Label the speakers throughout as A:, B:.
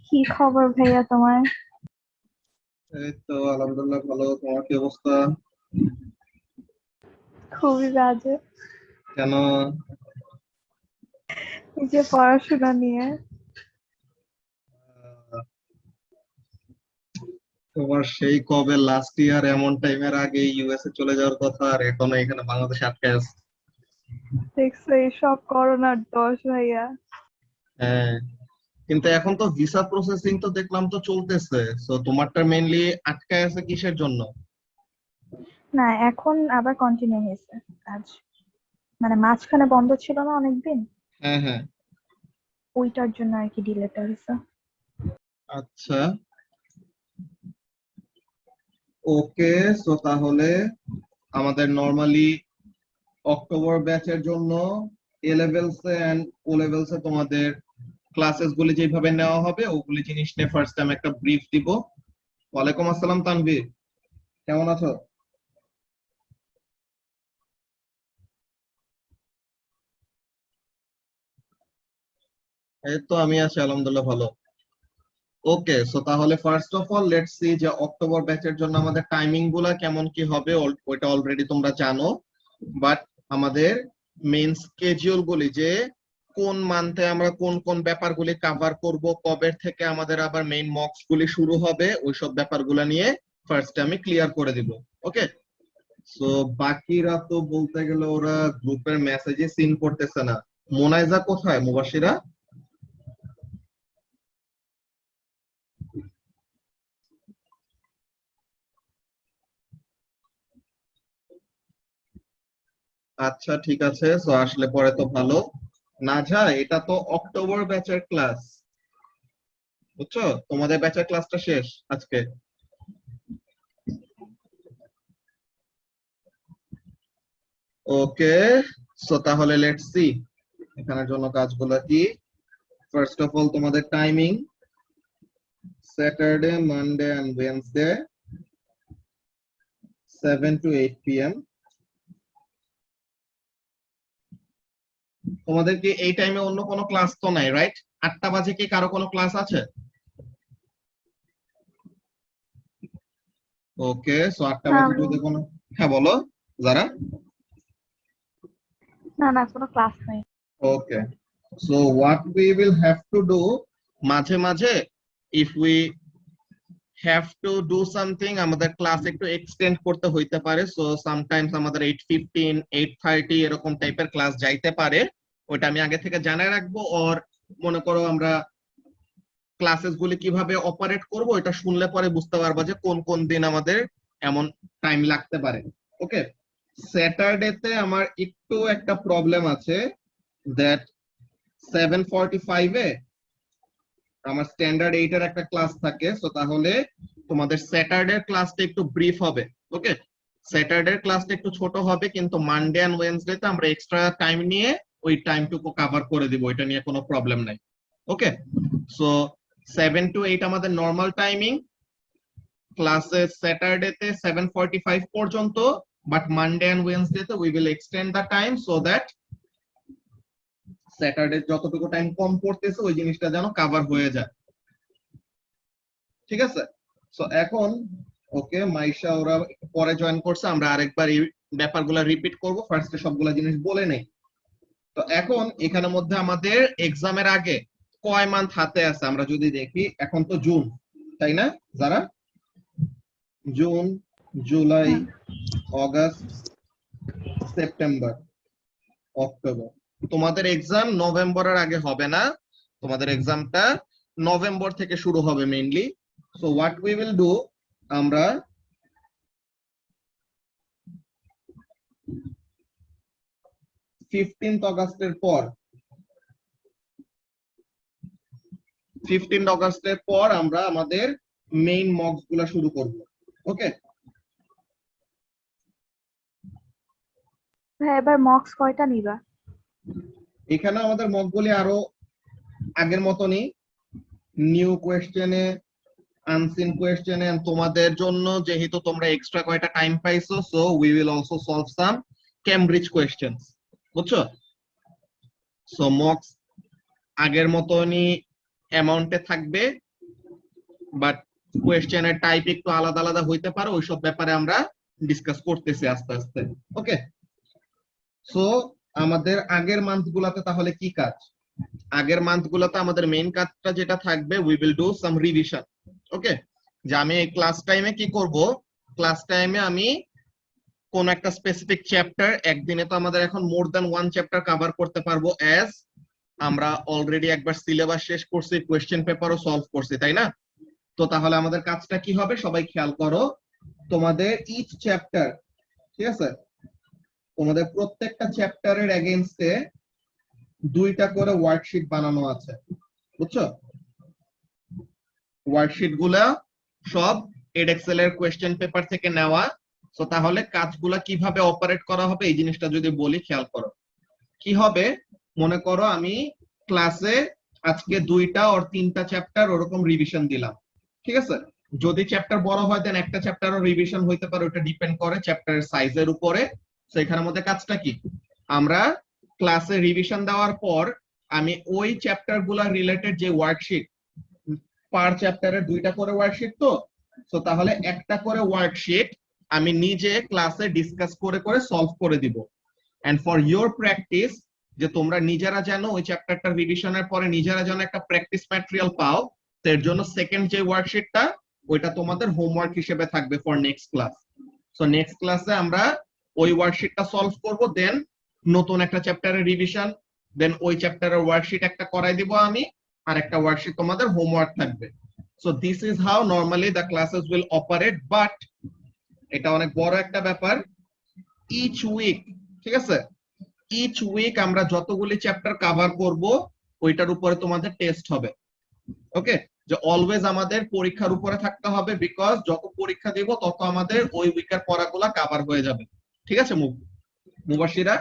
A: কি খবর ভাইয়া তোমার?
B: এই তো আলহামদুলিল্লাহ ভালো। তোমার কি অবস্থা?
A: খুবই বাজে।
B: কেন?
A: এই যে পড়াশোনা নিয়ে।
B: আহ, তোমার সেই কবে লাস্ট ইয়ার এমন টাইমের আগে ইউএসএ চলে যাওয়ার কথা, আর এখনো এখানে বাংলাদেশে আটকে আছে।
A: দেখছো এইসব করোনার দোষ ভাইয়া।
B: হ্যাঁ, কিন্তু এখন তো ভিসা প্রসেসিং তো দেখলাম তো চলতেছে। সো তোমারটা মেইনলি আটকে আছে কিসের জন্য?
A: না, এখন আবার কন্টিনিউ হয়েছে কাজ। মানে মাঝখানে বন্ধ ছিল না অনেকদিন,
B: হ্যাঁ হ্যাঁ।
A: ওইটার জন্য আর কি ডিলেটা হয়েছে।
B: আচ্ছা, ওকে। সো তাহলে আমাদের নরমালি অক্টোবর ব্যাচের জন্য A levels and O levels এ তোমাদের ক্লাসেস গুলি যেভাবে নেওয়া হবে ওগুলি জিনিস নিয়ে ফার্স্ট টাইম একটা ব্রিফ দিব। ওয়ালাইকুম আসসালাম তানভীর, কেমন আছো? এই তো আমি আছি আলহামদুলিল্লাহ ভালো। ওকে, সো তাহলে first of all let's see যে অক্টোবর ব্যাচের জন্য আমাদের টাইমিং গুলা কেমন কি হবে। ওইটা অলরেডি তোমরা জানো, বাট আমাদের মেইন স্কেডিউল গুলি যে কোন মান্থে আমরা কোন কোন ব্যাপারগুলি কভার করব, কবে থেকে আমাদের আবার মেইন মক্স গুলি শুরু হবে, ওইসব ব্যাপারগুলো নিয়ে ফার্স্টে আমি ক্লিয়ার করে দিব। ওকে, সো বাকিরা তো বলতে গেলে ওরা গ্রুপের মেসেজে সিন করতেছে না। মোনাইজা কোথায়, মুবাশিরা? আচ্ছা ঠিক আছে, সো আসলে পরে তো ভালো। নাজা, এটা তো অক্টোবর ব্যাচের ক্লাস, বুঝছো? তোমাদের ব্যাচের ক্লাসটা শেষ আজকে। ওকে, সো তাহলে লেটস সি এখানের জন্য কাজগুলো কি। ফার্স্ট অফ অল তোমাদের timing Saturday, Monday and Wednesday 7 to 8 p.m. তোমাদের কি এই টাইমে অন্য কোনো ক্লাস তো নাই, রাইট? 8টা বাজে কি কারো কোনো ক্লাস আছে? ওকে, সো 8টা
A: না
B: বাজে যদি কোনো, হ্যাঁ বলো যারা।
A: না না, কোনো ক্লাস নেই।
B: Okay, so what we will have to do, মাঝে মাঝে if we have to do something আমাদের ক্লাস একটু এক্সটেন্ড করতে হইতে পারে। সো সামটাইমস আমাদের 8:15 8:30 এরকম টাইপের ক্লাস যাইতে পারে। ওটা আমি আগে থেকে জানাই রাখবো। ওর মনে করো আমরা ক্লাসেস গুলি কিভাবে অপারেট করব এটা শুনলে পরে বুঝতে পারবা যে কোন কোন দিন আমাদের এমন টাইম লাগতে পারে। ওকে, স্যাটারডেতে আমার একটু একটা প্রবলেম আছে, দ্যাট 7:45 এ আমার স্ট্যান্ডার্ড 8 এর একটা ক্লাস থাকে। সো তাহলে তোমাদের স্যাটারডে ক্লাসটা একটু ব্রিফ হবে। ওকে, স্যাটারডে ক্লাসটা একটু ছোট হবে, কিন্তু মানডে এন্ড ওয়েডনেসডে তে আমরা এক্সট্রা টাইম নিয়ে ওই টাইমটুকু কভার করে দিব, ওইটা নিয়ে কোনো প্রবলেম নাই। ওকে, সো 7 to 8 আমাদের নর্মাল টাইমিং, ক্লাসে স্যাটারডে তে 7:45 পর্যন্ত, বাট মানডে এন্ড ওয়েডনেসডে তে we will extend the time so that Saturday যতটুকু টাইম কম পড়তেছে ওই জিনিসটা যেন কভার হয়ে যায়। ঠিক আছে, সো এখন ওকে মাইশা ওরা একটু পরে জয়েন করছে, আমরা আরেকবার এই ব্যাপারগুলো রিপিট করব, ফার্স্টে সবগুলা জিনিস বলে নেই। তো এখন এখানের মধ্যে আমাদের এক্সামের আগে কয় মান্থ হাতে আছে আমরা যদি দেখি, এখন তো জুন, তাই না যারা? June, July,
A: hmm.
B: August, September, October. তোমাদের এক্সাম নভেম্বরের আগে হবে না, তোমাদের এক্সামটা নভেম্বর থেকে শুরু হবে mainly. So what we will do, আমরা 15th অগাস্টের পর 15 অগাস্টের পর আমরা আমাদের মেইন মকস গুলা শুরু করব। ওকে,
A: ভাই এবার মক্স কয়টা নিবা?
B: এখানে আমাদের মক গুলি আরো আগের মতনই, নিউ কোয়েশ্চেনে, আনসিন কোয়েশ্চেনে। তোমাদের জন্য যেহেতু তোমরা এক্সট্রা কয়টা টাইম পাইছো, so we will also solve some Cambridge questions, বুঝছো? সো মক্স আগের মতনই অ্যামাউন্টে থাকবে, বাট কোয়েশ্চেনের টাইপ একটু আলাদা আলাদা হইতে পারে, ওইসব ব্যাপারে আমরা ডিসকাস করতেছি আস্তে আস্তে। ওকে, সো আমাদের আগের মান্থ গুলাতে তাহলে কি কাজ? আগের মান্থ গুলোতে আমাদের মেইন কাজটা যেটা থাকবে, we will do some revision. Okay, যে আমি এই ক্লাস টাইমে কি করব, ক্লাস টাইমে আমি কোন একটা স্পেসিফিক চ্যাপ্টার, একদিনে তো আমাদের এখন more than one chapter cover করতে পারবো, অ্যাজ আমরা অলরেডি একবার সিলেবাস শেষ করছি, কোয়েশ্চেন পেপারও সলভ করছি, তাই না? তো তাহলে আমাদের কাজটা কি হবে, সবাই খেয়াল করো। তোমাদের ইচ চ্যাপ্টার, ঠিক আছে, তোমাদের প্রত্যেকটা চ্যাপ্টারের এগেইনস্টে 2টা করে ওয়ার্কশিট বানানো আছে, বুঝছো? ওয়ার্কশিট গুলা সব এডএক্সেল এর কোয়েশ্চেন পেপার থেকে নেওয়া। তো তাহলে কাজগুলা কিভাবে অপারেট করা হবে এই জিনিসটা যদি বলি, খেয়াল করো কি হবে। মনে করো আমি ক্লাসে আজকে 2টা আর 3টা চ্যাপ্টার ওরকম রিভিশন দিলাম, ঠিক আছে? যদি চ্যাপ্টার বড় হয় দেন একটা চ্যাপ্টারও রিভিশন হইতে পারে, ওটা ডিপেন্ড করে চ্যাপ্টারের সাইজের উপরে। তো এখানের মধ্যে কাজটা কি, আমরা ক্লাসে রিভিশন দেওয়ার পর আমি ওই চ্যাপ্টার গুলা রিলেটেড যে ওয়ার্কশিট, পার চ্যাপ্টারে 2টা করে ওয়ার্কশিট, তো তাহলে একটা করে ওয়ার্কশিট আমি নিজে ক্লাসে ডিসকাস করে করে সলভ করে দিব। এন্ড ফর ইওর প্র্যাকটিস, যে তোমরা নিজেরা যেন ওই চ্যাপ্টারটা রিভিশনের পরে নিজেরা যেন একটা প্র্যাকটিস ম্যাটেরিয়াল পাও, তো এর জন্য সেকেন্ড যে ওয়ার্কশিটটা, ওইটা তোমাদের হোমওয়ার্ক হিসেবে থাকবে for next class. So next ক্লাসে আমরা ওই ওয়ার্কশিটটা সলভ করব, দেন নতুন একটা চ্যাপ্টারের রিভিশন, দেন ওই চ্যাপ্টারের ওয়ার্কশিট একটা করাই দিব আমি, আর একটা ওয়ার্কশিট তোমাদের হোমওয়ার্ক থাকবে। So this is how normally the classes will operate. But এটা অনেক বড় একটা ব্যাপার, ইচ উইক, ঠিক আছে, ইচ উইক আমরা যতগুলি চ্যাপ্টার কভার করব ওইটার উপরে তোমাদের টেস্ট হবে। ওকে, যে অলওয়েজ আমাদের পরীক্ষার উপরে থাকতে হবে, বিকজ যত পরীক্ষা দিব তত আমাদের ওই উইকের পড়াগুলা কভার হয়ে যাবে, ঠিক আছে মুবাশিরা?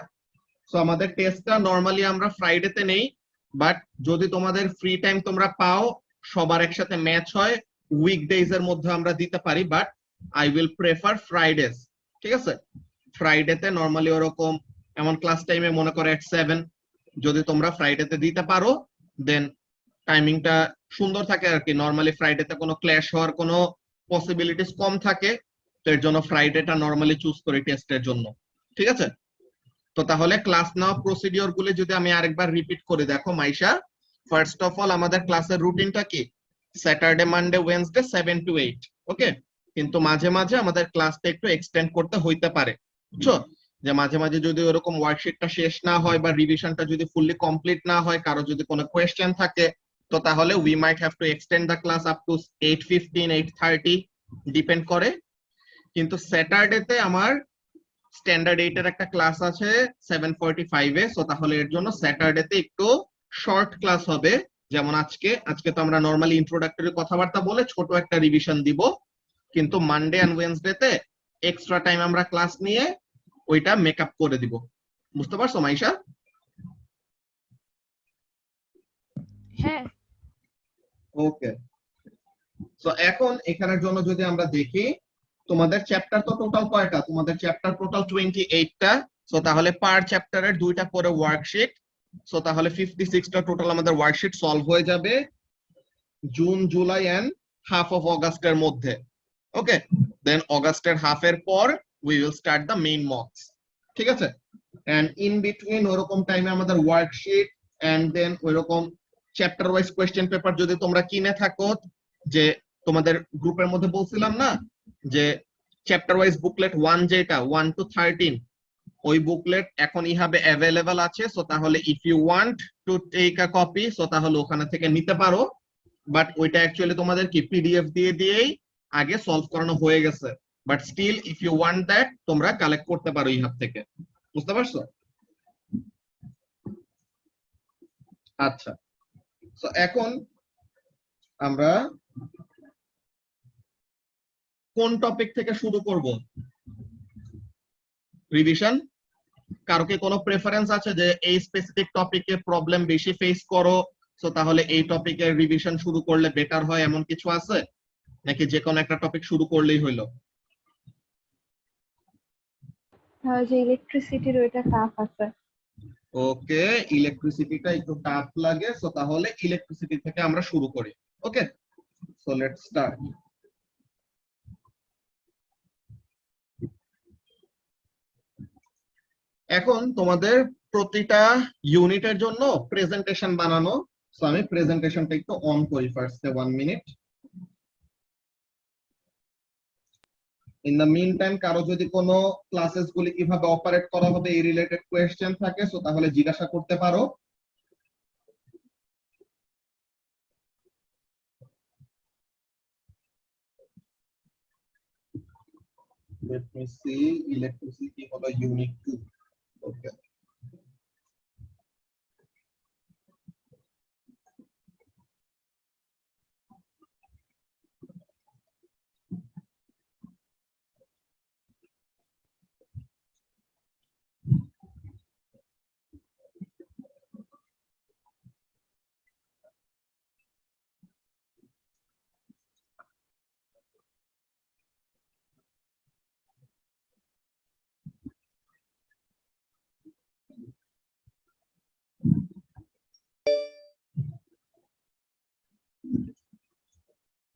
B: সো আমাদের টেস্টটা নরমালি আমরা ফ্রাইডেতে নেই, বাট যদি তোমাদের ফ্রি টাইম তোমরা পাও, সবার একসাথে ম্যাচ হয়, উইকডেজ এর মধ্যে আমরা দিতে পারি, but I will prefer Fridays, ঠিক আছে? ফ্রাইডেতে নরমালি ওরকম এমন ক্লাস টাইমে মনে করো at 7, যদি তোমরা ফ্রাইডেতে দিতে পারো দেন টাইমিংটা সুন্দর থাকে আর কি। নরমালি ফ্রাইডেতে কোনো ক্ল্যাশ হওয়ার কোনো পসিবিলিটিস কম থাকে, তো এর জন্য ফ্রাইডেটা নরমালি চুজ করি টেস্টের জন্য, ঠিক আছে? তো তাহলে ক্লাস নেওয়া প্রসিডিওর গুলো যদি আমি আরেকবার রিপিট করে, দেখো মাইশা, ফার্স্ট অফ অল আমাদের ক্লাসের রুটিনটা কি, স্যাটারডে মানডে ওয়েডনেসডে 7 to 8। ওকে, কিন্তু মাঝে মাঝে আমাদের ক্লাসটা একটু এক্সটেন্ড করতে হইতে পারে, বুঝছো? যে মাঝে মাঝে যদি ওরকম ওয়ার্কশিটটা শেষ না হয় বা রিভিশনটা যদি ফুললি কমপ্লিট না হয়, কারো যদি কোনো কোয়েশ্চেন থাকে, তো তাহলে we might have to extend the class up to 8:15 8:30, depend করে। কিন্তু স্যাটারডেতে আমার স্ট্যান্ডার্ড 8 এর একটা ক্লাস আছে 7:45 এ, সো তাহলে এর জন্য স্যাটারডেতে একটু শর্ট ক্লাস হবে। যেমন আজকে তো আমরা নরমালি ইন্ট্রোডাক্টরি কথাবার্তা বলে ছোট একটা রিভিশন দিব, কিন্তু মানডে এন্ড ওয়েডনেসডেতে এক্সট্রা টাইম আমরা ক্লাস নিয়ে ওইটা মেকআপ করে দিব। বুঝতে পারছো মাইশা?
C: হ্যাঁ।
B: ওকে, সো এখন এখানের জন্য যদি আমরা দেখি, তোমাদের চ্যাপ্টার তো টোটাল কয়টা, তোমাদের চ্যাপ্টার টোটাল 28টা। সো তাহলে পার চ্যাপ্টারের 2টা করে ওয়ার্কশিট, সো তাহলে 56টা টোটাল আমাদের ওয়ার্কশিট সলভ হয়ে যাবে June July and half of অগাস্টের মধ্যে। ওকে, দেন অগাস্টের হাফের পর we will start the main mocks, ঠিক আছে? এন্ড ইন বিটুইন ওরকম টাইমে আমাদের ওয়ার্কশিট এন্ড দেন ওইরকম চ্যাপ্টার ওয়াইজ কোয়েশ্চেন পেপার যদি তোমরা কিনে থাকো, যে তোমাদের গ্রুপের মধ্যে বলছিলাম না যে চ্যাপ্টার ওয়াইজ বুকলেট 1 যেটা 1 to 13, ওই বুকলেট এখন ইহাবে অ্যাভেলেবল আছে। সো তাহলে if you want to take a copy, so তাহলে ওখানে থেকে নিতে পারো, বাট ওইটা অ্যাকচুয়ালি তোমাদের কি পিডিএফ দিয়েই আগে সলভ করানো হয়ে গেছে, but still if you want that তোমরা কালেক্ট করতে পারো ইহাব থেকে। বুঝতে পারছো? আচ্ছা, সো এখন আমরা কোন টপিক থেকে শুরু করব রিভিশন? কারো কি কোনো প্রেফারেন্স আছে যে এই স্পেসিফিক টপিকে প্রবলেম বেশি ফেস করো, সো তাহলে এই টপিকের রিভিশন শুরু করলে বেটার হয়, এমন কিছু আছে নাকি যে কোনো একটা টপিক শুরু করলেই হইলো?
A: যে ইলেকট্রিসিটির ওইটা টাফ আছে।
B: ওকে, ইলেকট্রিসিটিটা একটু টাফ লাগে, সো তাহলে ইলেকট্রিসিটি থেকে আমরা শুরু করি। ওকে, So let's start. এখন তোমাদের প্রতিটা ইউনিটের জন্য প্রেজেন্টেশন বানানো। সো আমি প্রেজেন্টেশনটা একটু অন করি ফার্স্টে 1 minute. In the mean time কারো যদি কোনো ক্লাসেস গুলি কিভাবে অপারেট করা হবে এই রিলেটেড কোয়েশ্চেন থাকে সো তাহলে জিজ্ঞাসা করতে পারো। Let me see, electricity হলো unit 2. Okay.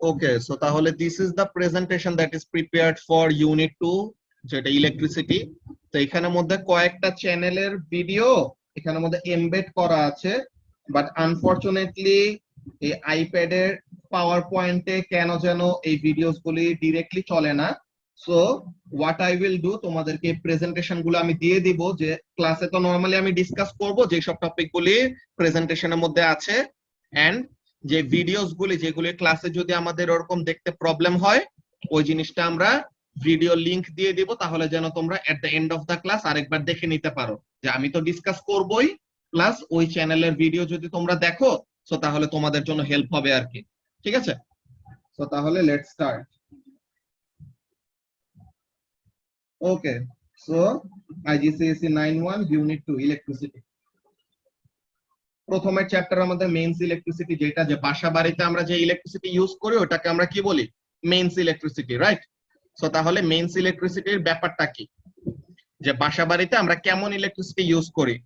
B: Okay, so তাহলে this is the presentation that is prepared for unit 2 যেটা ইলেকট্রিসিটি। তো এখানের মধ্যে কয়েকটা চ্যানেলের ভিডিও এখানের মধ্যে এমবেড করা আছে, বাট আনফরচুনেটলি এই আইপ্যাডের পাওয়ার পয়েন্টে কেন যেন এই ভিডিওস গুলি ডিরেক্টলি চলে না। So what I will do, তোমাদেরকে প্রেজেন্টেশন গুলো আমি দিয়ে দিব, যে ক্লাসে তো নরমালি আমি ডিসকাস করব যে সব টপিক গুলি প্রেজেন্টেশনের মধ্যে আছে, এন্ড যে ভিডিওস গুলি যেগুলি ক্লাসে যদি আমাদের ওরকম দেখতে প্রবলেম হয় ওই জিনিসটা আমরা ভিডিও লিংক দিয়ে দিব, তাহলে যেন তোমরা at the end of the class আরেকবার দেখে নিতে পারো যে আমি তো ডিসকাস করবই, প্লাস ওই চ্যানেলের ভিডিও যদি তোমরা দেখো সো তাহলে তোমাদের জন্য হেল্প হবে আর কি। ঠিক আছে, সো তাহলে let's start. Okay, so IGCSE 9-1 unit 2 electricity. প্রথমের চ্যাপ্টার আমাদের মেইনস ইলেকট্রিসিটি, যেটা যে বাসা বাড়িতে আমরা যে ইলেকট্রিসিটি ইউজ করি ওটাকে আমরা কি বলি, মেইনস ইলেকট্রিসিটি, রাইট? সো তাহলে মেইনস ইলেকট্রিসিটির ব্যাপারটা কি, যে বাসা বাড়িতে আমরা কেমন ইলেকট্রিসিটি ইউজ করি।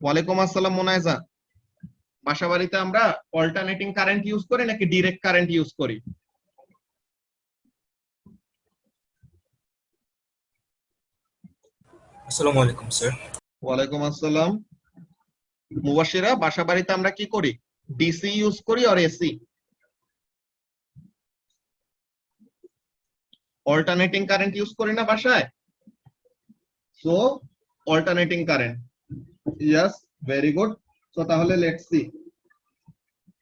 B: ওয়ালাইকুম আসসালাম মোনায়েজা। বাসা বাড়িতে আমরা অল্টারনেটিং কারেন্ট ইউজ করি নাকি ডাইরেক্ট কারেন্ট ইউজ করি?
D: আসসালামু আলাইকুম স্যার।
B: ওয়ালাইকুম আসসালাম। মুবাশিরা, বাসা বাড়িতে আমরা কি করি, ডিসি ইউজ করি আর এসি? অল্টারনেটিং কারেন্ট ইউজ করি না বাসায়? So alternating current, yes, very good. So তাহলে let's see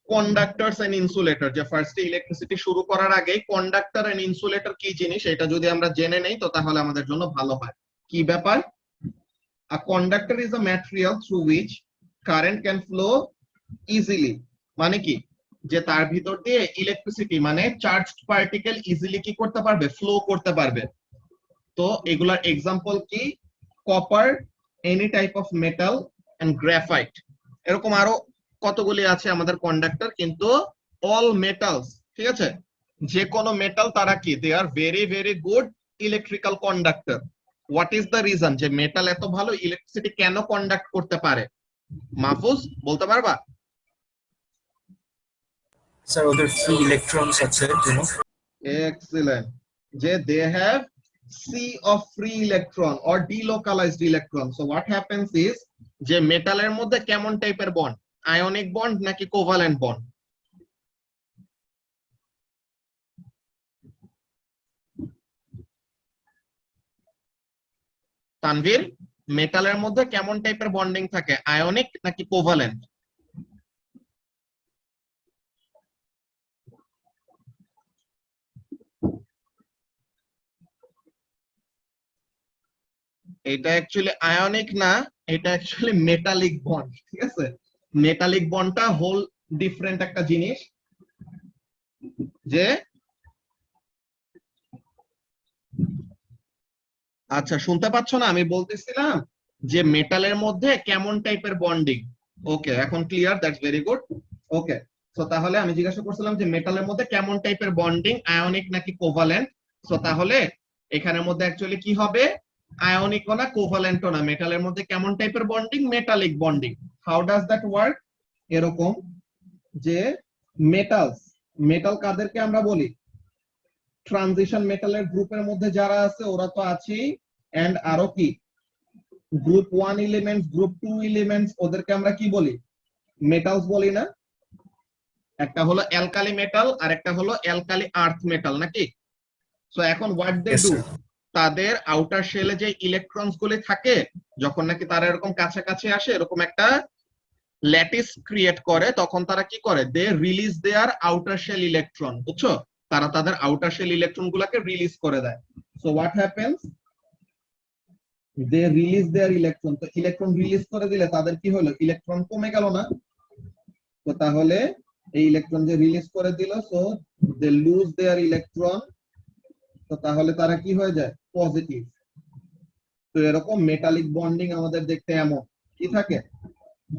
B: conductors and insulator. যে ফার্স্টে ইলেকট্রিসিটি শুরু করার আগে কন্ডাক্টর এন্ড ইনসুলেটর কি জিনিস এটা যদি আমরা জেনে নেই তো তাহলে আমাদের জন্য ভালো হয়। কি ব্যাপার? A conductor is a material through which current can flow easily. মানে কি, যে তার ভিতর দিয়ে ইলেকট্রিসিটি মানে চার্জড পার্টিকেল ইজিলি কি করতে পারবে, ফ্লো করতে পারবে। তো এগুলার এক্সাম্পল কি, copper, any type of metal and graphite. এরকম আরো কতগুলি আছে আমাদের কন্ডাক্টর, কিন্তু অল মেটালস, ঠিক আছে, যে কোনো মেটাল তারা কি, they are very very good electrical conductor. What is the reason যে মেটাল এত ভালো ইলেকট্রিসিটি কেন কন্ডাক্ট করতে পারে? মাহফুজ বলতে পারবা?
D: স্যার ওদের ফ্রি ইলেকট্রনস আছে জন্য।
B: এক্সিলেন্ট, যে they have sea of free electron or delocalized electron. So what happens is যে মেটালের মধ্যে কেমন টাইপের বন্ড, আয়নিক বন্ড নাকি কোভালেন্ট বন্ড? তানভীর, মেটালের মধ্যে কেমন টাইপের বন্ডিং থাকে, আয়নিক নাকি কোভালেন্ট? এটা অ্যাকচুয়ালি আয়নিক না, এটা অ্যাকচুয়ালি মেটালিক বন্ড। ঠিক আছে, মেটালিক বন্ডটা হোল ডিফারেন্ট একটা জিনিস। যে আচ্ছা শুনতে পাচ্ছ না, আমি বলতেছিলাম যে মেটালের মধ্যে কেমন টাইপের বন্ডিং। ওকে, এখন clear, that's very good. Okay, so তাহলে আমি জিজ্ঞাসা করছিলাম যে মেটালের মধ্যে কেমন টাইপের বন্ডিং, আয়নিক নাকি কোভালেন্ট। সো তাহলে এখানের মধ্যে অ্যাকচুয়ালি কি হবে, আয়নিকও না কোভালেন্টও না, মেটালের মধ্যে কেমন টাইপের bonding, metallic bonding. How does that work? এরকম যে মেটালস মেটাল কাদেরকে আমরা বলি? ট্রানজিশন মেটালের গ্রুপের মধ্যে যারা আছে ওরা তো আছেই, এন্ড আরো কি গ্রুপ 1 এলিমেন্টস, গ্রুপ 2 এলিমেন্টস, ওদেরকে আমরা কি বলি? মেটালস বলি না? একটা হলো অ্যালকালি মেটাল আর একটা হলো অ্যালকালি আর্থ মেটাল, নাকি? সো এখন what they
D: Yes,
B: do,
D: sir.
B: তাদের আউটার শেলে যে ইলেকট্রনস গুলি থাকে, যখন নাকি তারা এরকম কাছাকাছি আসে, এরকম একটা ল্যাটিস ক্রিয়েট করে, তখন তারা কি করে? They release their outer shell electron, বুঝছো? তারা তাদের আউটার শেল ইলেকট্রন গুলাকে রিলিজ করে দেয়। So what happens, they release their electron. তো ইলেকট্রন রিলিজ করে দিলে তাদের কি হলো? ইলেকট্রন কমে গেল না? তো তাহলে এই ইলেকট্রন যে রিলিজ করে দিল, so they lose their electron. তো তাহলে তারা কি হয়ে যায়? পজিটিভ। তো এরকম মেটালিক বন্ডিং আমাদের দেখতে এমন কি থাকে,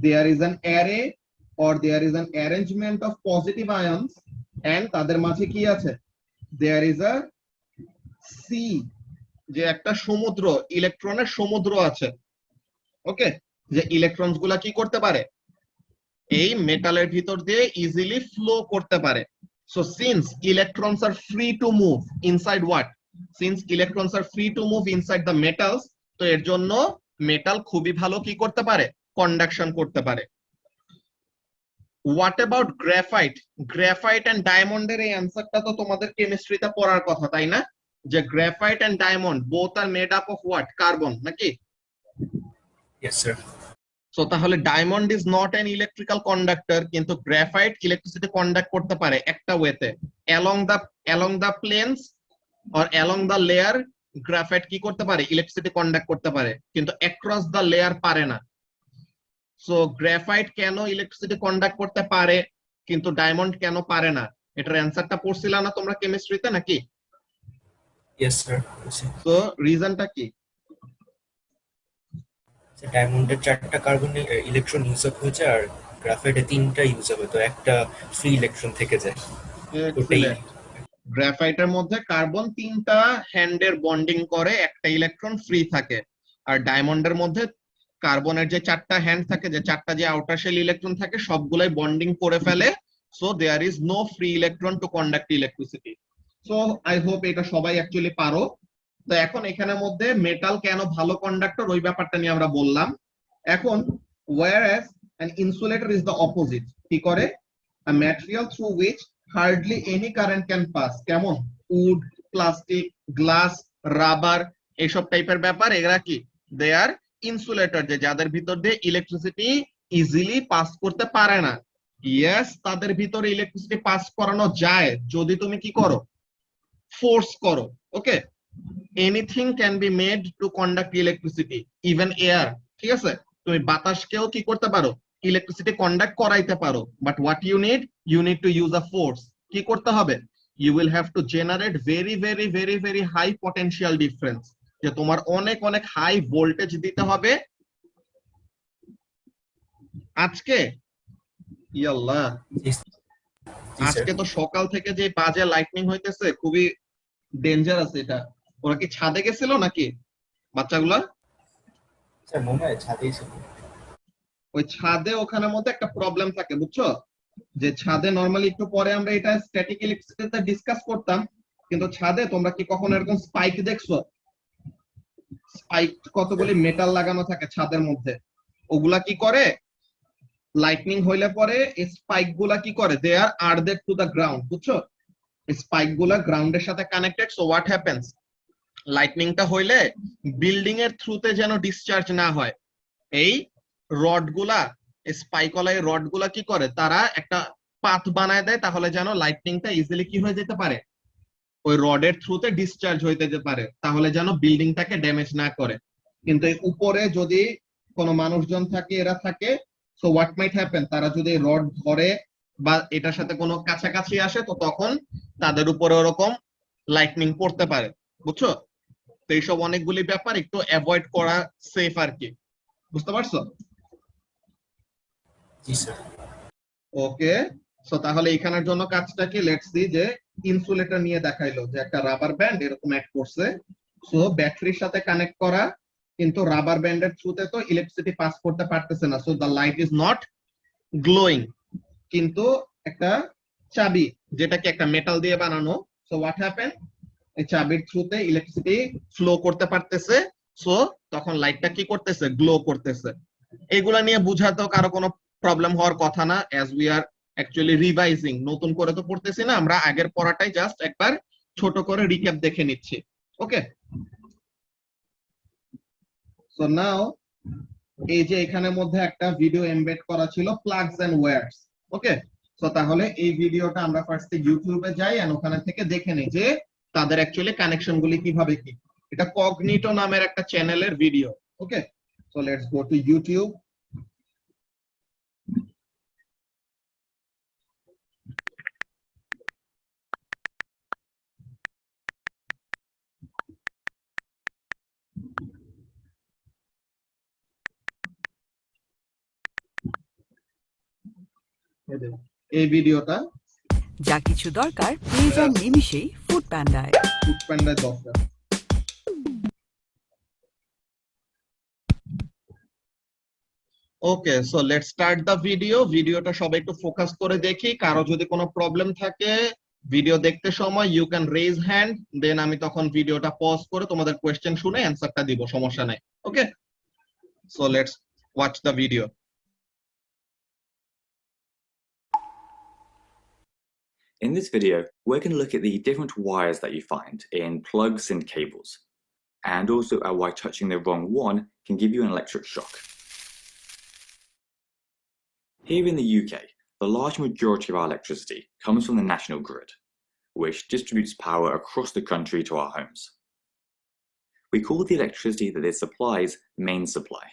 B: there is an array or there is an arrangement of positive ions, and তাদের মাঝে কি আছে? there is a sea, যে একটা সমুদ্র, ইলেকট্রনের সমুদ্র আছে। ওকে, যে ইলেকট্রনস গুলা কি করতে পারে? এই মেটালের ভিতর দিয়ে ইজিলি ফ্লো করতে পারে। So since electrons are free to move inside what, since electrons are free to move inside the metals, তো এর জন্য মেটাল খুবই ভালো কি করতে পারে? কন্ডাকশন করতে পারে। What about graphite? Graphite and ডায়মন্ডের এই অ্যান্সারটা তো তোমাদের কেমিস্ট্রিতে পড়ার কথা, তাই না? যে graphite and diamond both are made up of what? Carbon, নাকি?
D: Yes, sir.
B: সো তাহলে diamond is not an electrical conductor, কিন্তু গ্রাফাইট ইলেকট্রিসিটি কন্ডাক্ট করতে পারে একটা ওয়েতে, along the planes or along the layer. Graphite কি করতে পারে? ইলেকট্রিসিটি কন্ডাক্ট করতে পারে, কিন্তু অ্যাক্রস দা লেয়ার পারে না। সো গ্রাফাইট কেন ইলেকট্রিসিটি কন্ডাক্ট করতে পারে কিন্তু ডায়মন্ড কেন পারে না? এটার অ্যান্সারটা পড়ছিল না তোমরা কেমিস্ট্রিতে, নাকি?
D: Yes, sir.
B: সো রিজনটা কি?
D: ডায়মন্ডের 4টা কার্বন ইলেকট্রন ইউজ আপ হয়েছে আর গ্রাফাইটে 3টা ইউজ হবে, তো একটা ফ্রি ইলেকট্রন থেকে যায়।
B: Excellent. গ্রাফাইটের মধ্যে কার্বন 3টা হ্যান্ডের বন্ডিং করে, একটা ইলেকট্রন ফ্রি থাকে। আর ডায়মন্ডের মধ্যে কার্বনের যে 4টা হ্যান্ড থাকে, যে 4টা যে আউটার শেল ইলেকট্রন থাকে, সবগুলাই বন্ডিং করে ফেলে। So there is no free electron to conduct electricity. So I hope এটা সবাই অ্যাকচুয়ালি পারো। তো এখন এখানের মধ্যে মেটাল কেন ভালো কন্ডাক্টর ওই ব্যাপারটা নিয়ে আমরা বললাম। এখন whereas an insulator is the opposite, কি করে? a material through which hardly any current can pass, কেমন? উড, প্লাস্টিক, গ্লাস, রাবার, এইসব টাইপের ব্যাপার, এরা কি? দে আর ইনসুলেটর, যে যাদের ভিতর দিয়ে ইলেকট্রিসিটি ইজিলি পাস করতে পারে না। ইয়েস, তাদের ভিতরে ইলেকট্রিসিটি পাস করানো যায় যদি তুমি কি করো? ফোর্স করো। Okay, anything can be made to conduct electricity, even air. ঠিক আছে, তুমি বাতাসকেও কি করতে পারো? ইলেকট্রিসিটি কন্ডাক্ট করাইতে পারো, but what you need to use a force. কি করতে হবে? You will have to generate very very very very high potential difference, যে তোমার অনেক অনেক হাই ভোল্টেজ দিতে হবে। আজকে ইয়াল্লাহ, আজকে তো সকাল থেকে যে বাজে লাইটনিং হইতেছে, খুবই ডেঞ্জারাস এটা। ওরা কি ছাদে গেছিল নাকি বাচ্চাগুলা?
D: স্যার মনে হয় ছাদেই ছিল।
B: ওই ছাদে ওখানের মধ্যে একটা প্রবলেম থাকে, বুঝছো? যে ছাদে নরমালি একটু পরে আমরা এটা স্ট্যাটিক ইলেকট্রিসিটিতে ডিসকাস করতাম, কিন্তু ছাদে তোমরা কি কখনো এরকম স্পাইক দেখছো? স্পাইক কতগুলি মেটাল লাগানো থাকে ছাদের মধ্যে, ওগুলা কি করে? লাইটনিং হইলে পরে এই স্পাইক গুলা কি করে? দে আর আর্দেড টু দা গ্রাউন্ড, বুঝছো? স্পাইক গুলা গ্রাউন্ডের সাথে কানেক্টেড। সো হোয়াট হ্যাপেন্স, লাইটনিংটা হইলে বিল্ডিং এর থ্রুতে যেন ডিসচার্জ না হয়, এই রড গুলা, স্পাইকলা এই রড গুলা কি করে? তারা একটা পাথ বানায় দেয়, তাহলে যেন লাইটনিংটা ইজিলি কি হয়ে যেতে পারে? ওই রডের থ্রুতে ডিসচার্জ হইতে যেতে পারে, তাহলে যেন বিল্ডিংটাকে ড্যামেজ না করে। কিন্তু এই উপরে যদি কোনো মানুষজন থাকে, এরা থাকে, সো হোয়াট মাইট হ্যাপেন, তারা যদি রড ধরে বা এটার সাথে কোনো কাছাকাছি আসে, তো তখন তাদের উপরে ওরকম লাইটনিং পড়তে পারে, বুঝছো? তো এইসব অনেকগুলি ব্যাপার একটু অ্যাভয়েড করা সেফ আর কি, বুঝতে পারছো?
D: জি স্যার।
B: ওকে, সো তাহলে এখানের জন্য কাজটা কি? লেটস সি, যে ইনসুলেটর নিয়ে দেখাইলো যে একটা রাবার ব্যান্ড এরকম অ্যাড করছে, সো ব্যাটারির সাথে কানেক্ট করা, কিন্তু রাবার ব্যান্ডের থ্রুতে তো ইলেকট্রিসিটি পাস করতে পারতেছে না, so the light is not glowing. কিন্তু একটা চাবি যেটাকে একটা মেটাল দিয়ে বানানো। সো হোয়াট হ্যাপেন, এই চাবির থ্রুতে ইলেকট্রিসিটি ফ্লো করতে পারতেছে, সো তখন লাইটটা কি করতেছে, গ্লো করতেছে। এগুলা নিয়ে বুঝাতেও কারো কোনো প্রবলেম হওয়ার কথা না, as we are actually revising, নতুন করে তো পড়তেছি না আমরা, আগের পড়াটাই জাস্ট একবার ছোট করে রিক্যাপ দেখে নিচ্ছি। ওকে, সো নাও এই যে এখানের মধ্যে একটা ভিডিও এমবেড করা ছিল, plugs and wires. Okay, so তাহলে এই ভিডিওটা আমরা ফার্স্টে ইউটিউবে যাই এন্ড ওখানে থেকে দেখে নিই যে তাদের অ্যাকচুয়ালি কানেকশন গুলি কিভাবে কি। এটা কগনিটো নামের একটা চ্যানেলের video. Okay, so let's go to YouTube. এই ভিডিওটা
E: যা কিছু দরকার পেয়ে যান নিমিষেই ফুড প্যান্ডায়।
B: ফুডপ্যান্ডার দরকার। Okay, so let's start the video. ভিডিওটা সবাই একটু ফোকাস করে দেখি, কারো যদি কোনো প্রবলেম থাকে ভিডিও দেখতে সময় ইউ ক্যান রেজ হ্যান্ড, দেন আমি তখন ভিডিওটা পজ করে তোমাদের কোয়েশ্চেন শুনে অ্যান্সারটা দিব, সমস্যা নাই। Okay, so let's watch the video.
F: In this video, we're going to look at the different wires that you find in plugs and cables, and also at why touching the wrong one can give you an electric shock. Here in the UK, the large majority of our electricity comes from the national grid, which distributes power across the country to our homes. We call the electricity that this supplies main supply,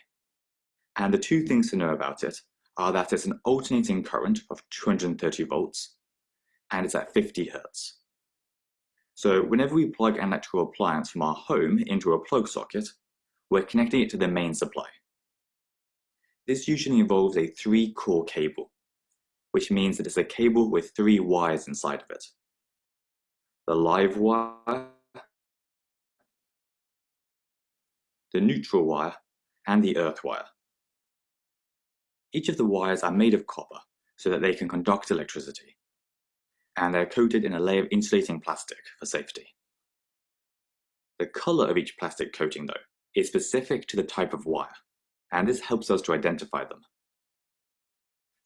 F: and the two things to know about it are that it's an alternating current of 230 volts, and it's at 50 hertz. So whenever we plug an electrical appliance from our home into a plug socket, we're connecting it to the main supply. This usually involves a 3-core cable, which means that it's a cable with 3 wires inside of it. The live wire, the neutral wire, and the earth wire. Each of the wires are made of copper so that they can conduct electricity, and they're coated in a layer of insulating plastic for safety. The color of each plastic coating, though, is specific to the type of wire, and this helps us to identify them.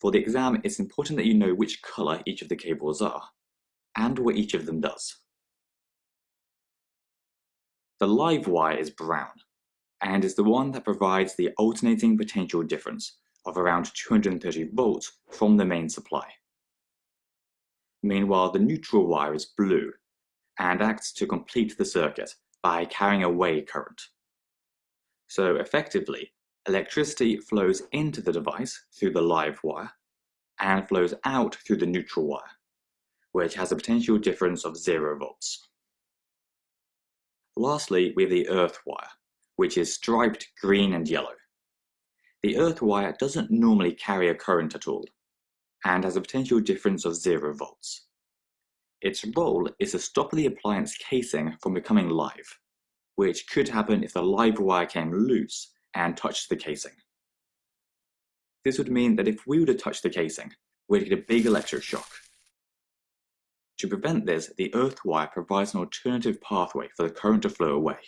F: For the exam, it's important that you know which color each of the cables are, and what each of them does. The live wire is brown, and is the one that provides the alternating potential difference of around 230 volts from the main supply. Meanwhile, the neutral wire is blue and acts to complete the circuit by carrying away current. So effectively, electricity flows into the device through the live wire and flows out through the neutral wire, which has a potential difference of 0 volts. Lastly, we have the earth wire, which is striped green and yellow. The earth wire doesn't normally carry a current at all, and has a potential difference of 0 volts. Its role is to stop the appliance casing from becoming live, which could happen if the live wire came loose and touched the casing. This would mean that if we were to touch the casing, we'd get a big electric shock. To prevent this, the earth wire provides an alternative pathway for the current to flow away,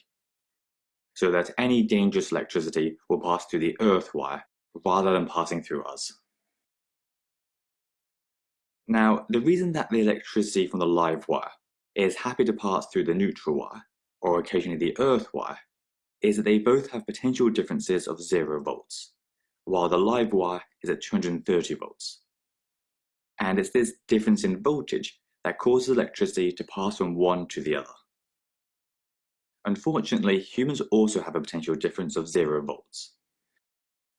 F: so that any dangerous electricity will pass through the earth wire rather than passing through us. Now, the reason that the electricity from the live wire is happy to pass through the neutral wire, or occasionally the earth wire, is that they both have potential differences of 0 volts, while the live wire is at 230 volts. And it's this difference in voltage that causes electricity to pass from one to the other. Unfortunately, humans also have a potential difference of 0 volts.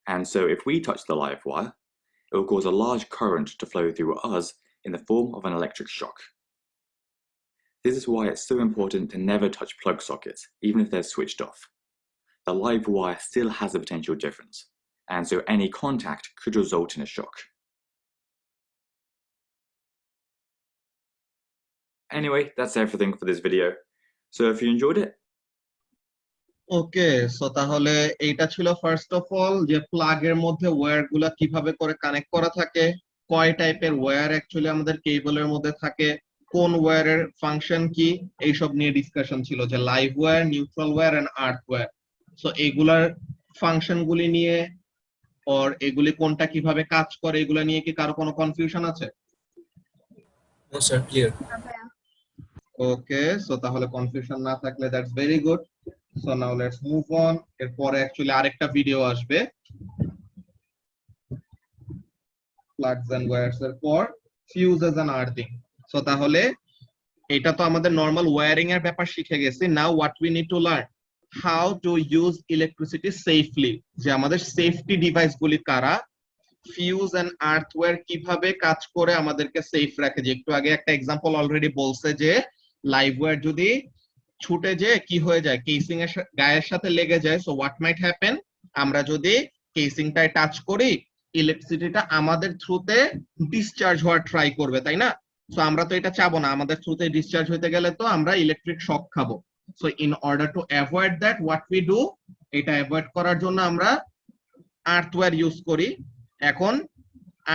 F: And so if we touch the live wire, it will cause a large current to flow through us in the form of an electric shock. This is why it's so important to never touch plug sockets, even if they're switched off. The live wire still has a potential difference, and so any contact could result in a shock. Anyway, that's everything for this video. So if you enjoyed it,
B: okay, so তাহলে এইটা ছিল first of all যে প্লাগের মধ্যে wire গুলা কিভাবে করে connect করা থাকে, কয় টাইপের ওয়্যার অ্যাকচুয়ালি আমাদের কেবলের মধ্যে থাকে, কোন ওয়্যারের ফাংশন কি, এইসব নিয়ে ডিসকাশন ছিল, যে live wire, neutral wire and earth wire. So এগুলার ফাংশন গুলি নিয়ে আর এগুলি কোনটা কিভাবে কাজ করে এগুলা নিয়ে কি কারো কোনো কনফিউশন আছে?
D: No sir, clear.
B: Okay, so তাহলে কনফিউশন না থাকলে that's very good. So now let's move on. এরপরে অ্যাকচুয়ালি আরেকটা ভিডিও আসবে প্লাগস এন্ড ওয়্যারস এর পর ফিউজেস এন্ড আর্থিং। সো তাহলে এটা তো আমাদের নরমাল ওয়্যারিং এর ব্যাপার শিখে গেছি। Now what we need to learn, how to use electricity safely, যে আমাদের সেফটি ডিভাইস গুলি কারা, ফিউজ এন্ড আর্থওয়্যার কিভাবে কাজ করে আমাদেরকে সেফ রাখে। যে একটু আগে একটা এক্সাম্পল অলরেডি বলছে যে লাইভ ওয়্যার যদি ছুটে যে কি হয়ে যায়, কেসিং এর গায়ের সাথে লেগে যায়, সো হোয়াট মাইট হ্যাপেন, আমরা যদি কেসিংটায় টাচ করি ইলেকট্রিসিটিটা আমাদের থ্রুতে ডিসচার্জ হওয়ার ট্রাই করবে, তাই না? সো আমরা তো এটা চাবো না, আমাদের থ্রুতে ডিসচার্জ হইতে গেলে তো আমরা ইলেকট্রিক শক খাবো। So in order to avoid that what we do, এটা অ্যাভয়েড করার জন্য আমরা আর্থওয়্যার ইউজ করি। এখন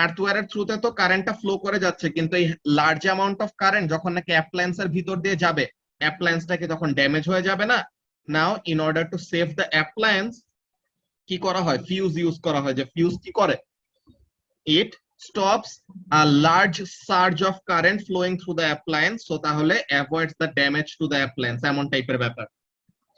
B: আর্থওয়্যারের থ্রুতে তো কারেন্টটা ফ্লো করে যাচ্ছে, কিন্তু এই লার্জ অ্যামাউন্ট অফ কারেন্ট যখন নাকি অ্যাপ্লায়েন্সের ভিতর দিয়ে যাবে, অ্যাপ্লায়েন্সটাকে তখন ড্যামেজ হয়ে যাবে না? নাও in order to save the appliance কি করা হয়, ফিউজ ইউজ করা হয়। যে ফিউজ কি করে, it stops a large surge of current flowing through the appliance, so তাহলে avoids the damage to the appliance, এমন টাইপের ব্যাপার।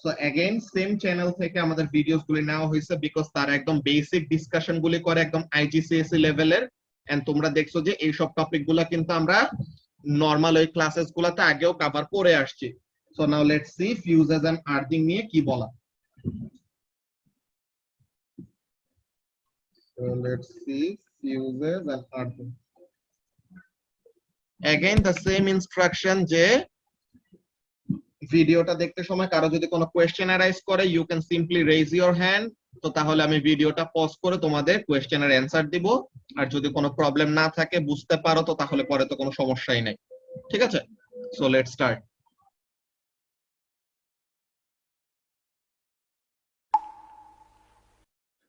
B: সো अगेन সেম চ্যানেল থেকে আমাদের ভিডিওস গুলি নেওয়া হয়েছে, বিকজ তারা একদম বেসিক ডিসকাশন গুলি করে একদম আইজিসিএসসি লেভেলের। এন্ড তোমরা দেখছো যে এই সব টপিক গুলা কিন্তু আমরা নরমাল ওই ক্লাসেস গুলাতে আগেও কভার করে আসছি। So now let's see fuses and earthing নিয়ে কি বলা। So let's see fuses and earthing. Again the same instruction, যে ভিডিওটা দেখতে সময় কারো যদি কোনো কোয়েশ্চেন অ্যারাইজ করে you can simply raise your hand, তো তাহলে আমি ভিডিওটা পজ করে তোমাদের কোয়েশ্চেনের অ্যানসার দিব। আর যদি কোনো প্রবলেম না থাকে, বুঝতে পারো, তো তাহলে পরে তো কোনো সমস্যাই নাই, ঠিক আছে? So let's start.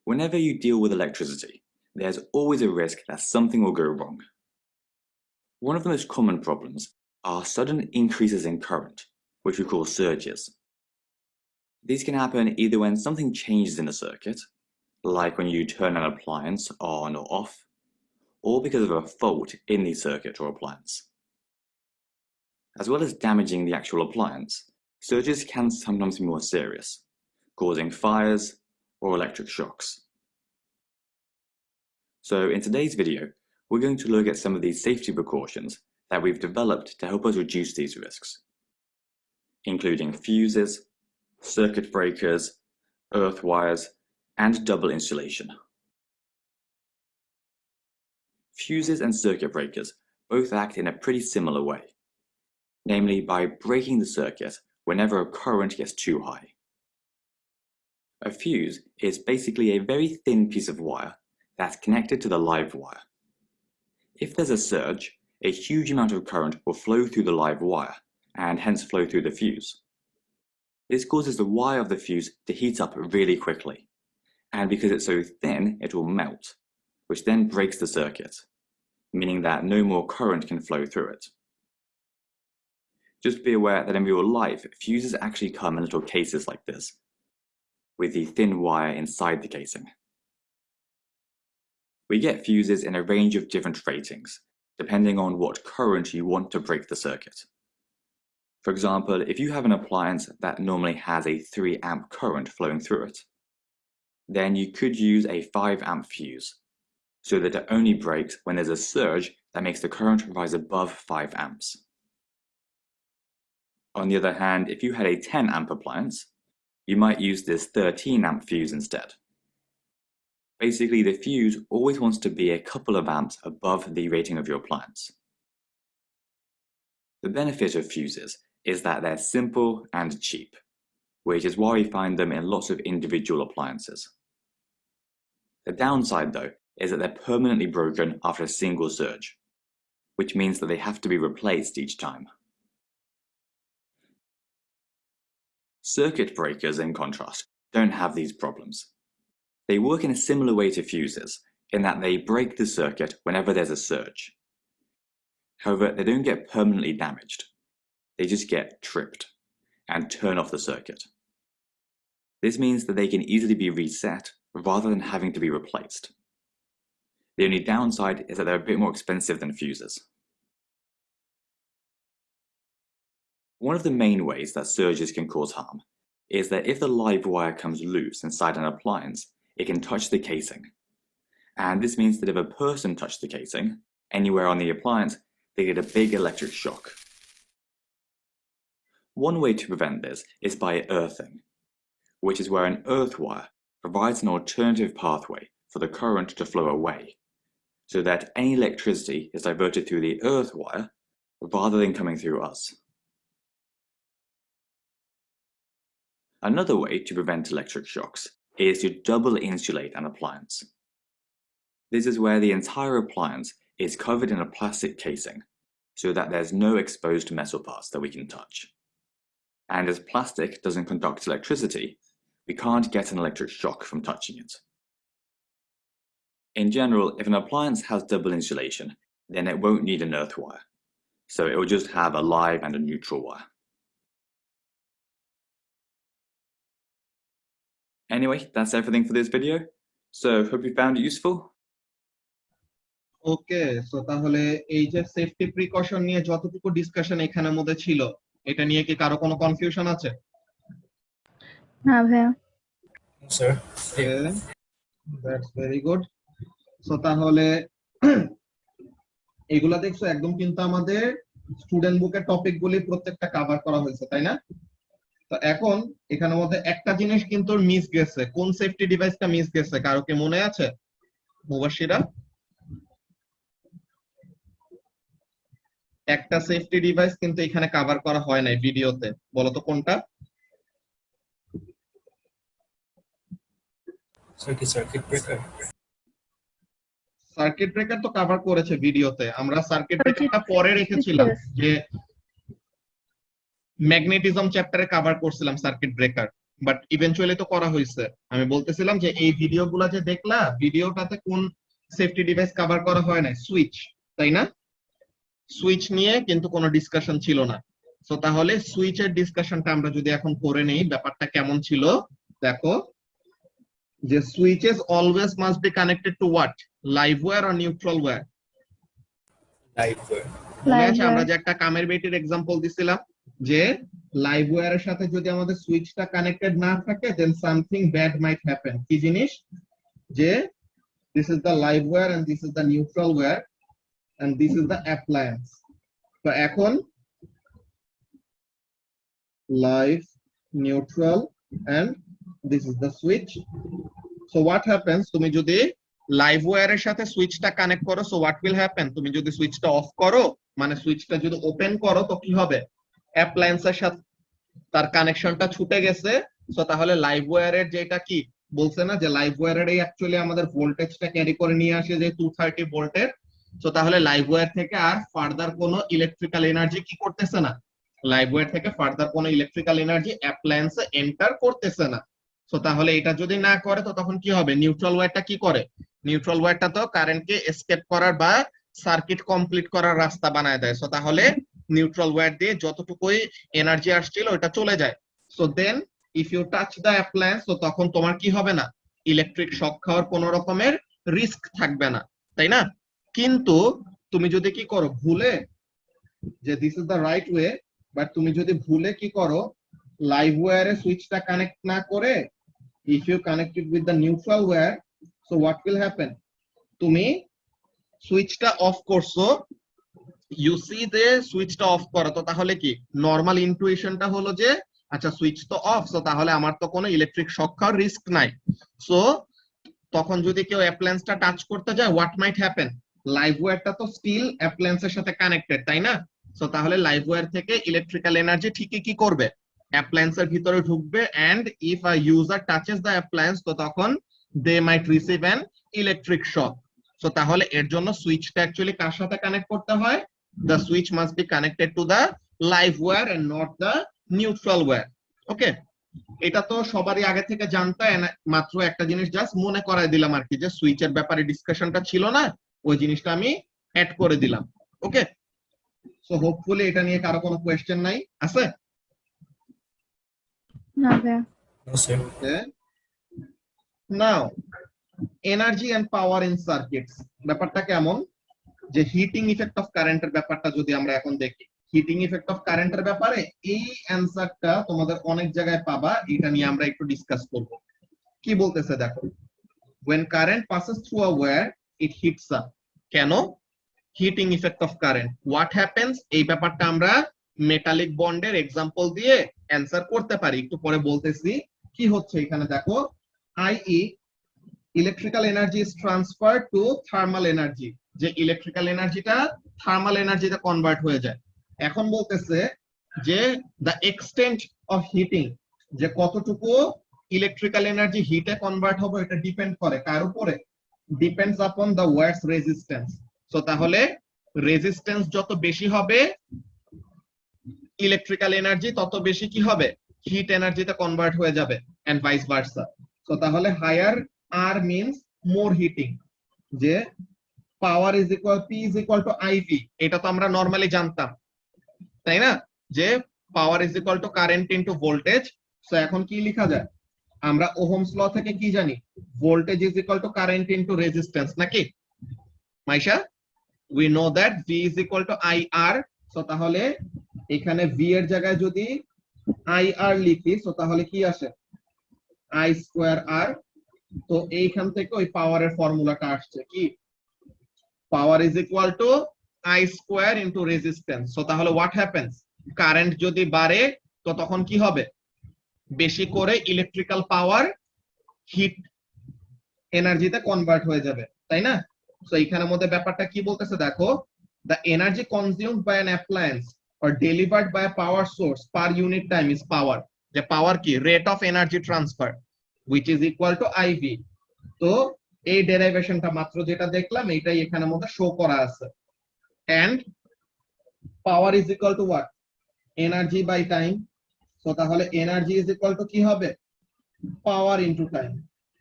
F: Whenever you deal with electricity, there's always a risk that something will go wrong. One of the most common problems are sudden increases in current, which we call surges. These can happen either when something changes in a circuit, like when you turn an appliance on or off, or because of a fault in the circuit or appliance. As well as damaging the actual appliance, surges can sometimes be more serious, causing fires or electric shocks. So in today's video, we're going to look at some of these safety precautions that we've developed to help us reduce these risks, including fuses, circuit breakers, earth wires, and double insulation. Fuses and circuit breakers both act in a pretty similar way, namely by breaking the circuit whenever a current gets too high. A fuse is basically a very thin piece of wire that's connected to the live wire. If there's a surge, a huge amount of current will flow through the live wire and hence flow through the fuse. This causes the wire of the fuse to heat up really quickly, and because it's so thin, it will melt, which then breaks the circuit, meaning that no more current can flow through it. Just be aware that in real life, fuses actually come in little cases like this, with the thin wire inside the casing. We get fuses in a range of different ratings, depending on what current you want to break the circuit. For example, if you have an appliance that normally has a 3 amp current flowing through it, then you could use a 5 amp fuse, so that it only breaks when there's a surge that makes the current rise above 5 amps. On the other hand, if you had a 10 amp appliance, you might use this 13 amp fuse instead. Basically, the fuse always wants to be a couple of amps above the rating of your appliance. The benefit of fuses is that they're simple and cheap, which is why we find them in lots of individual appliances. The downside, though, is that they're permanently broken after a single surge, which means that they have to be replaced each time. Circuit breakers, in contrast, don't have these problems. They work in a similar way to fuses, in that they break the circuit whenever there's a surge. However, they don't get permanently damaged. They just get tripped and turn off the circuit. This means that they can easily be reset rather than having to be replaced. The only downside is that they're a bit more expensive than fuses. One of the main ways that surges can cause harm is that if the live wire comes loose inside an appliance, it can touch the casing. And this means that if a person touched the casing anywhere on the appliance, they get a big electric shock. One way to prevent this is by earthing, which is where an earth wire provides an alternative pathway for the current to flow away, so that any electricity is diverted through the earth wire rather than coming through us. Another way to prevent electric shocks is to double insulate an appliance. This is where the entire appliance is covered in a plastic casing, so that there's no exposed metal parts that we can touch. And as plastic doesn't conduct electricity, we can't get an electric shock from touching it. In general, if an appliance has double insulation, then it won't need an earth wire, so it will just have a live and a neutral wire. Anyway, that's everything for this video, so hope you found it useful.
B: Okay, so তাহলে এই যে safety precaution নিয়ে যতটুকু discussion এখানের মধ্যে ছিল, এটা নিয়ে কি কারো কোনো কনফিউশন আছে?
A: না ভাইয়া।
D: Sir,
B: that's very good. So তাহলে এগুলা দেখছো একদম কিন্তু আমাদের স্টুডেন্ট বুকের টপিকগুলি প্রত্যেকটা কভার করা হয়েছে, তাই না? তো এখন এখানের মধ্যে একটা জিনিস কিন্তু মিস গেছে। কোন সেফটি ডিভাইসটা মিস গেছে কারো কি মনে আছে? মুবাশশিরা, একটা সেফটি ডিভাইস কিন্তু এখানে কভার করা হয় নাই ভিডিওতে, বলো তো কোনটা?
D: Circuit breaker.
B: সার্কিট ব্রেকার তো কভার করেছে ভিডিওতে, আমরা সার্কিট ব্রেকারটা পরে রেখেছিলাম, যে ম্যাগনেটিজম চ্যাপ্টারে কভার করছিলাম সার্কিট ব্রেকার, বাট ইভেন্চুয়ালি তো করা হয়েছে। আমি বলতেছিলাম যে এই ভিডিওগুলো যে দেখলা, ভিডিওটাতে কোন সেফটি ডিভাইস কভার করা হয় না? সুইচ, তাই না? সুইচ নিয়ে কিন্তু কোনো ডিসকাশন ছিল না। সো তাহলে সুইচের ডিসকাশনটা আমরা যদি এখন করে নেই, ব্যাপারটা কেমন ছিল দেখো, যে switches always must be connected to what? Live wire or neutral wire?
D: Live wire.
B: মনে আছে আমরা যে একটা কামের বেটির এক্সাম্পল দিছিলাম, যে লাইভ ওয়্যারের সাথে যদি আমাদের সুইচটা কানেক্টেড না থাকে, then something bad might happen. কি জিনিস? যে this is the live wire and this is the neutral wire and this is the appliance. So এখন live, neutral and this is the switch. So what happens, তুমি যদি live ওয়্যারের সাথে সুইচটা connect করো, so what will happen? তুমি যদি সুইচটা of করো, মানে সুইচটা যদি ওপেন করো, তো কি হবে? অ্যাপ্লায়েন্সের সাথে তার কানেকশনটা ছুটে গেছে। সো তাহলে লাইভ ওয়্যারের যেটা কি বলছে না, যে লাইভ ওয়্যারের অ্যাকচুয়ালি আমাদের ভোল্টেজটা ক্যারি করে নিয়ে আসে যে 230 ভোল্টের। সো তাহলে লাইভ ওয়্যার থেকে আর ফার্দার কোনো ইলেকট্রিক্যাল এনার্জি কি করতেছে না, লাইভ ওয়্যার থেকে ফার্দার কোনো ইলেকট্রিক্যাল এনার্জি অ্যাপ্লায়েন্সে এন্টার করতেছে না। সো তাহলে এটা যদি না করে, তো তখন কি হবে? নিউট্রাল ওয়্যারটা কি করে? নিউট্রাল ওয়্যারটা তো কারেন্টকে এসকেপ করার বা সার্কিট কমপ্লিট করার রাস্তা বানায় দেয়। সো তাহলে নিউট্রাল ওয়্যার দিয়ে যতটুকুই এনার্জি আসছিল ওটা চলে যায়। So then if you touch the appliance, তো তখন তোমার কি হবে না? ইলেকট্রিক শক খাওয়ার কোনো রকমের রিস্ক থাকবে না, তাই না? কিন্তু তুমি যদি কি করো ভুলে, যে this is the right way, but তুমি যদি ভুলে কি করো, লাইভ ওয়্যারে সুইচটা কানেক্ট না করে, if you connected with the neutral wire, so what will happen? তুমি সুইচটা অফ করছো, ইউ সি দে সুইচটা অফ করো, তো তাহলে কি নরমাল ইনটুইশনটা হলো যে আচ্ছা সুইচ তো অফ, সো তাহলে আমার তো কোনো ইলেকট্রিক শক খাওয়ার রিস্ক নাই। সো তখন যদি কেউ অ্যাপ্লায়েন্সটা টাচ করতে যায়, হোয়াট মাইট হ্যাপেন? লাইভ ওয়্যারটা তো স্টিল অ্যাপ্লায়েন্সের সাথে কানেক্টেড, তাই না? সো তাহলে লাইভ ওয়্যার থেকে ইলেকট্রিক্যাল এনার্জি ঠিকই কি করবে? অ্যাপ্লায়েন্সের ভিতরে ঢুকবে, and if a user touches the appliance, তো তখন they might receive an electric shock. So তাহলে এর জন্য সুইচটা অ্যাকচুয়ালি কার সাথে কানেক্ট করতে হয়? The switch must be connected to the live wire and not the neutral wire. Okay, এটা তো সবারই আগে থেকে জানতো, মাত্র একটা জিনিস জাস্ট মনে করাই দিলাম আর কি, যে সুইচের ব্যাপারে ডিসকাশনটা ছিল না, ওই জিনিসটা আমি অ্যাড করে দিলাম। ওকে, সো হোপফুলি এটা নিয়ে কারো কোনো কোয়েশ্চেন নাই আছে?
A: না ভাইয়া।
D: No sir.
B: Okay, now energy and power in circuits ব্যাপারটা কেমন, যে হিটিং ইফেক্ট অফ কারেন্টের ব্যাপারটা যদি আমরা এখন দেখি, হিটিং ইফেক্ট অফ কারেন্টের ব্যাপারে এই অ্যানসারটা তোমাদের অনেক জায়গায় পাবা, এটা নিয়ে আমরা একটু ডিসকাস করব। কি বলতেছে দেখো, when current passes through a wire it heats up। কেন? Heating effect of current, what happens, এই ব্যাপারটা আমরা মেটালিক বন্ডের এক্সাম্পল দিয়ে অ্যানসার করতে পারি, একটু পরে বলতেছি। কি হচ্ছে এখানে দেখো, i.e. Electrical energy is transferred to thermal energy, যে ইলেকট্রিক্যাল এনার্জিটা থার্মাল এনার্জিতে কনভার্ট হয়ে যায়। এখন বলতেছে যে দ্য এক্সটেন্ট অফ হিটিং, যে কতটুকু ইলেকট্রিক্যাল এনার্জি হিটে কনভার্ট হবে, এটা ডিপেন্ড করে কার উপরে? Depends upon the wires resistance. So তাহলে রেজিস্ট্যান্স যত বেশি হবে ইলেকট্রিক্যাল এনার্জি তত বেশি কি হবে? হিট এনার্জিতে কনভার্ট হয়ে যাবে, এন্ড ভাইস ভার্সা। সো তাহলে higher R means more heating, যে power is equal P is equal to IV, এটা তো আমরা নরমালি জানতাম, তাই না? যে power is equal to current into voltage. So এখন কি লেখা যায়? আমরা ওহমস ল থেকে কি জানি? Voltage is equal to current into resistance, নাকি Maisha? We know that V is equal to I R. So তাহলে এখানে ভি এর জায়গায় যদি আই আর লিখি, সো তাহলে কি আসে? আই স্কোয়ার আর। তো এইখান থেকে ওই পাওয়ারের ফর্মুলাটা আসছে, কি? পাওয়ার is equal to I square into resistance. So তাহলে হোয়াট হ্যাপেন্স, কারেন্ট যদি বাড়ে তো তখন কি হবে? বেশি করে ইলেকট্রিক্যাল পাওয়ার হিট এনার্জিতে কনভার্ট হয়ে যাবে, তাই না? সো এইখানের মধ্যে ব্যাপারটা কি বলতেছে দেখো, the energy consumed by an appliance or delivered by a power source per unit time is power। যে পাওয়ার কি? Rate of energy transfer which is equal to IV। তো এই ডেরিভেশনটা মাত্র যেটা দেখলাম এইটাই এখানের মধ্যে শো করা আছে। and power is equal to what? energy by time। সো তাহলে এনার্জি is equal to কি হবে? Power into time.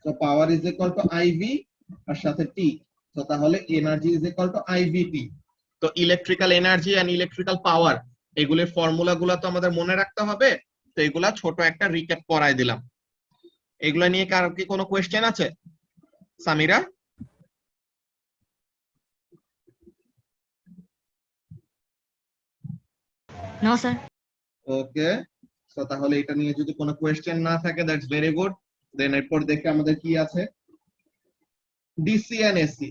B: সো power is equal to IV আর সাথে T। সো তাহলে energy is equal to IVT। তো electrical energy and electrical power, এগুলোর ফর্মুলাগুলো তো আমাদের মনে রাখতে হবে। তো এগুলা ছোট একটা রিক্যাপ করাই দিলাম। এগুলা নিয়ে কার কি কোনো কোয়েশ্চেন আছে? Samira?
G: No sir.
B: Okay, so তাহলে এটা নিয়ে যদি কোনো কোয়েশ্চেন না থাকে, দ্যাটস ভেরি গুড। দেন এরপর দেখে আমাদের কি আছে, ডিসি এন্ড এসি।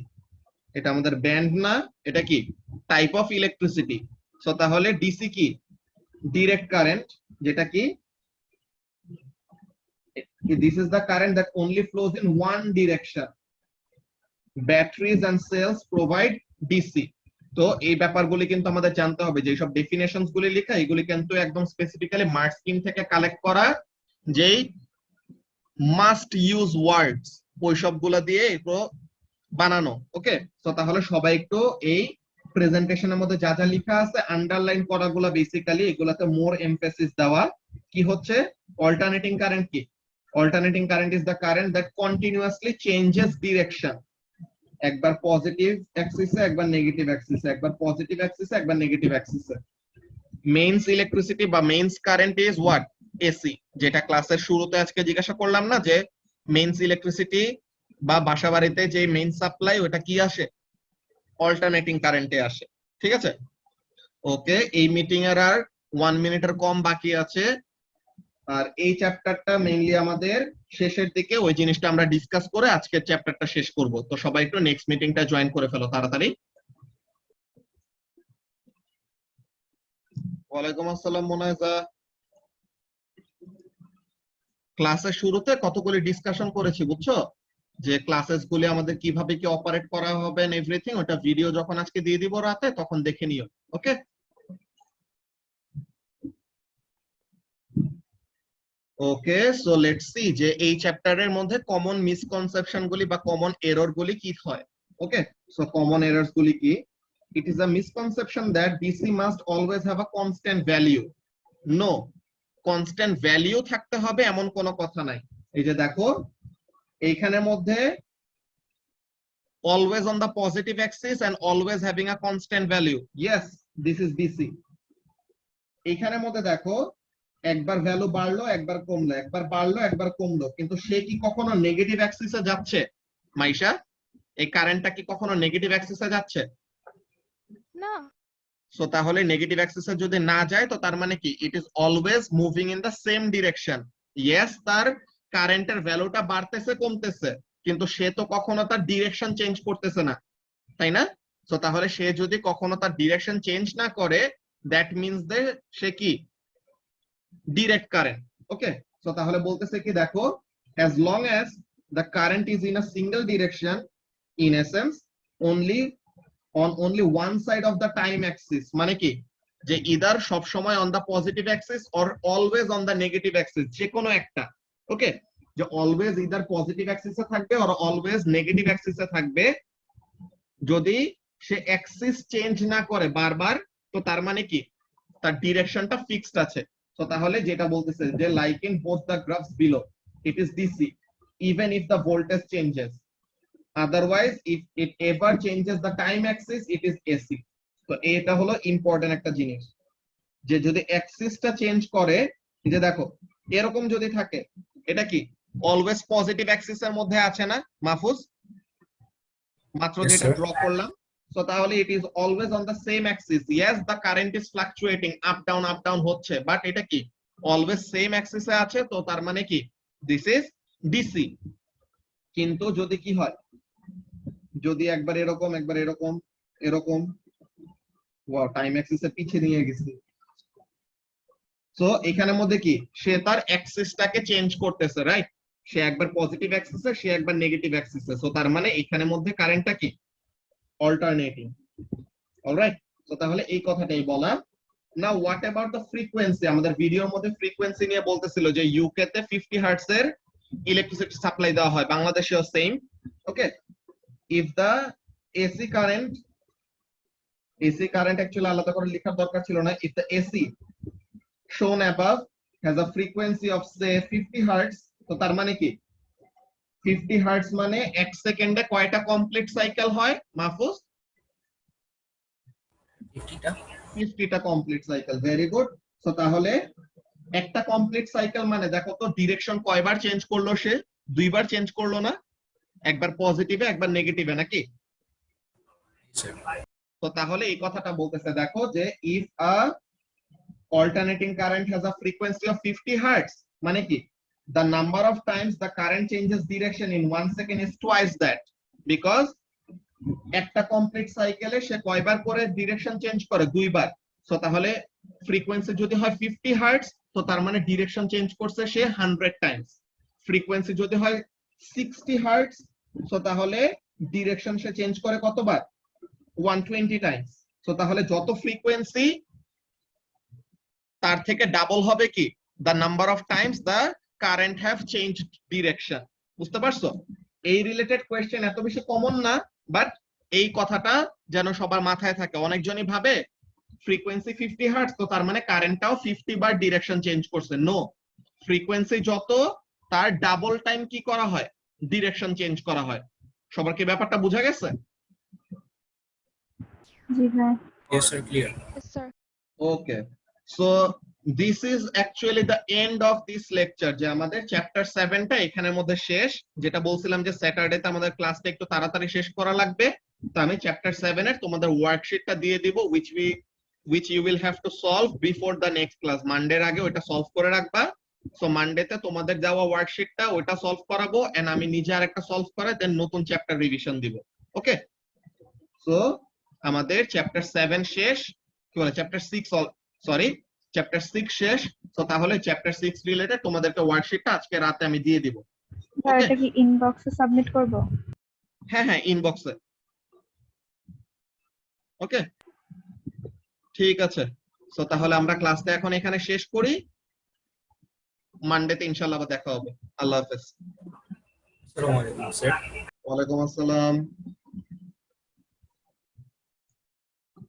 B: এটা আমাদের ব্যান্ড না, এটা কি? Type of electricity. সো তাহলে ডিসি কি? ডিরেক্ট কারেন্ট, যেটা কি this is the current that only flows in one direction। batteries and cells provide DC। তো এই ব্যাপারগুলি কিন্তু আমাদের জানতে হবে, যে সব ডেফিনেশনস গুলি লেখা এগুলি কিন্তু একদম স্পেসিফিক্যালি মার্ক স্কিম থেকে কালেক্ট করা, যেই মাস্ট ইউজ ওয়ার্ডস ওই সবগুলা দিয়ে এগুলো বানানো। ওকে, তো তাহলে সবাই একটু এই প্রেজেন্টেশনের মধ্যে যা যা লেখা আছে আন্ডারলাইন করাগুলা, বেসিক্যালি এগুলাতে মোর এমফেসিস দেওয়া। কি হচ্ছে? অল্টারনেটিং কারেন্ট কি? Alternating current is the current that continuously changes direction। একবার পজিটিভ অ্যাক্সিসে, একবার নেগেটিভ অ্যাক্সিসে, একবার পজিটিভ অ্যাক্সিসে, একবার নেগেটিভ অ্যাক্সিসে। মেইনস ইলেকট্রিসিটি বা means current is what? AC. যেটা ক্লাসের শুরুতে আজকে জিজ্ঞাসা করলাম না, যে মেইনস ইলেকট্রিসিটি বা বাসাবাড়িতে যে মেইন সাপ্লাই, ওটা কি আসে? অল্টারনেটিং কারেন্টে আসে। ঠিক আছে? ওকে, এই মিটিং এর আর 1 মিনিটের কম বাকি আছে। আর এই চ্যাপ্টারটা মেইনলি আমাদের শেষের দিকে, ওই জিনিসটা আমরা ডিসকাস করে আজকের চ্যাপ্টারটা শেষ করব। তো সবাই একটু নেক্সট মিটিংটা জয়েন করে ফেলো তাড়াতাড়ি। ওয়ালাইকুম আসসালাম মোনায়েজা। ক্লাসের শুরুতে কতগুলি ডিসকাশন করেছি, বুঝছো? যে ক্লাসেস গুলি আমাদের কিভাবে কি অপারেট করা হবে এন্ড এভরিথিং, ওটা ভিডিও যখন আজকে দিয়ে দিব রাতে, তখন দেখে নিও। ওকে, ওকে, সো লেটস সি যে এই চ্যাপ্টারের মধ্যে কমন মিসকনসেপশন গুলি বা কমন এরর গুলি কি হয়। ওকে, সো কমন এরর্স গুলি কি? It is a misconception that DC must always have a constant value. No, constant value থাকতে হবে এমন কোনো কথা নাই। এই যে দেখো এইখানের মধ্যে always on the positive axis and always having a constant value. Yes, this is BC. এইখানের মধ্যে দেখো একবার ভ্যালু বাড়লো একবার কমলো, একবার বাড়লো একবার কমলো, কিন্তু সে কি কখনো নেগেটিভ অ্যাক্সিসে যাচ্ছে? মাইশা, এই কারেন্টটা কি কখনো নেগেটিভ অ্যাক্সিসে যাচ্ছে?
C: না।
B: সো তাহলে নেগেটিভ অ্যাক্সিসে যদি না যায় তো তার মানে কি it is always moving in the same direction. Yes, তার কারেন্টের ভ্যালুটা বাড়তেছে কমতেছে, কিন্তু সে তো কখনো তার ডিরেকশন চেঞ্জ করতেছে না, তাই না? সো তাহলে সে যদি কখনো তার ডিরেকশন চেঞ্জ না করে, দ্যাট মিনস যে সে কি ডিরেক্ট কারেন্ট। ওকে, সো তাহলে বলতেছে কি দেখো, as long as the current is in a single direction, in essence only on only one side of the time axis, মানে কি যে either সব সময় on the positive axis or always on the negative axis, যে কোনো একটা। ওকে, যে always either positive অ্যাক্সিসে থাকবে or অলওয়েজ নেগেটিভ অ্যাক্সিসে থাকবে। যদি সে অ্যাক্সিস চেঞ্জ না করে বারবার, তো তার মানে কি তার ডিরেকশনটা ফিক্সড আছে। তো তাহলে যেটা বলতেছে যে like in both the graphs below, it is DC even if the voltage changes, otherwise if it ever changes the time axis it is AC. তো এটা হলো ইম্পর্টেন্ট একটা জিনিস, যে যদি অ্যাক্সিসটা চেঞ্জ করে, যে দেখো এরকম যদি থাকে, এটা কি অলওয়েজ পজিটিভ অ্যাক্সিসের মধ্যে আছে না মাহফুজ? মাত্র
D: Yes,
B: যেটা
D: sir.
B: ড্র করলাম। সো তাহলে it is always on the same Axis. Yes, the current is fluctuating, up down হচ্ছে, বাট এটা কি অলওয়েজ সেম অ্যাক্সিসে আছে, তো তার মানে কি দিস ইজ ডিসি। কিন্তু যদি কি হয়, যদি একবার এরকম একবার এরকম এরকম, ওয়াও টাইম অ্যাক্সিসে পিছিয়ে নিয়ে গেছি। সো এখানের মধ্যে কি সে তার অ্যাক্সিসটাকে চেঞ্জ করতেছে, রাইট? সে একবার পজিটিভ অ্যাক্সিসে, সে একবার নেগেটিভ অ্যাক্সিসে। সো তার মানে এখানের মধ্যে কারেন্টটা কি অল্টারনেটিং। অলরাইট, তো তাহলে এই কথাটাই বলা। Now what about the frequency? আমাদের ভিডিওর মধ্যে ফ্রিকোয়েন্সি নিয়ে বলতেছিল যে ইউকে তে 50 হার্টজ এর ইলেকট্রিসিটি সাপ্লাই দেওয়া হয়, বাংলাদেশেও same. Okay, if the AC current actually আলাদা করে লেখার দরকার ছিল না। If the AC shown above has a frequency of say 50 hertz, তো তার মানে কি 50 হার্টজ মানে এক সেকেন্ডে কয়টা কমপ্লিট সাইকেল হয় মাহফুজ? 50টা complete cycle. Very good. So তাহলে একটা কমপ্লিট সাইকেল মানে দেখো তো ডিরেকশন কয়বার চেঞ্জ করলো সে? দুইবার চেঞ্জ করলো না? একবার পজিটিভে একবার নেগেটিভে, নাকি? তো তাহলে এই কথাটা বলতেছে দেখো যে if a alternating current has a frequency of 50 hertz, মানে কি the number of times the current changes direction in 1 second is twice that, because একটা কমপ্লিট সাইকেলে সে কয়বার করে ডিরেকশন চেঞ্জ করে? দুইবার। সো তাহলে ফ্রিকোয়েন্সি যদি হয় 50 হার্টজ, তো তার মানে ডিরেকশন চেঞ্জ করছে সে 100 টাইমস। ফ্রিকোয়েন্সি যদি হয় 60 হার্টজ, সো তাহলে ডিরেকশন সে চেঞ্জ করে কতবার? 120 টাইমস। সো তাহলে যত ফ্রিকোয়েন্সি তার থেকে ডাবল হবে কি the number of times the current have changed direction। বুঝতে পারছো? এই রিলেটেড কোয়েশ্চেন এত বেশি কমন না, বাট এই কথাটা যেন সবার মাথায় থাকে। অনেকজনই ভাবে ফ্রিকোয়েন্সি 50 হার্টজ, তো তার মানে কারেন্টটাও 50 বার ডিরেকশন চেঞ্জ করছে। নো, ফ্রিকোয়েন্সি যত তার ডাবল টাইম কি করা হয়? ডিরেকশন চেঞ্জ করা হয়। সবার কি ব্যাপারটা বোঝা গেছে?
A: জি ভাই।
D: Yes, sir. Clear.
C: Yes, sir.
B: Okay, so this is actually the end of this lecture, যে আমাদের চ্যাপ্টার 7টা এখানের মধ্যে শেষ। যেটা বলছিলাম যে স্যাটারডেতে আমাদের ক্লাসটা একটু তাড়াতাড়ি শেষ করা লাগবে, তো আমি চ্যাপ্টার 7 এর তোমাদের ওয়ার্কশিটটা দিয়ে দিব, which you will have to solve before the next class। মানডের আগে ওটা সলভ করে রাখবা। সো মানডেতে তোমাদের দেওয়া ওয়ার্কশিটটা ওটা সলভ করাবো, এন্ড আমি নিজে আরেকটা সলভ করে দেন নতুন চ্যাপ্টার রিভিশন দিব। ওকে, সো আমাদের চ্যাপ্টার 7 শেষ, কি বলে চ্যাপ্টার 6, সরি চ্যাপ্টার 6 শেষ। তো তাহলে চ্যাপ্টার 6 রিলেটেড তোমাদেরকে ওয়ার্কশিটটা আজকে রাতে আমি দিয়ে দিব।
A: ভাই এটা কি ইনবক্সে সাবমিট করব?
B: হ্যাঁ হ্যাঁ, ইনবক্সে। ওকে, ঠিক আছে। সো তাহলে আমরা ক্লাসটা এখন এখানে শেষ করি, মানডেতে ইনশাআল্লাহ আবার দেখা হবে। আল্লাহ হাফেজ।
D: Assalamu alaikum, sir.
B: ওয়ালাইকুম আসসালাম।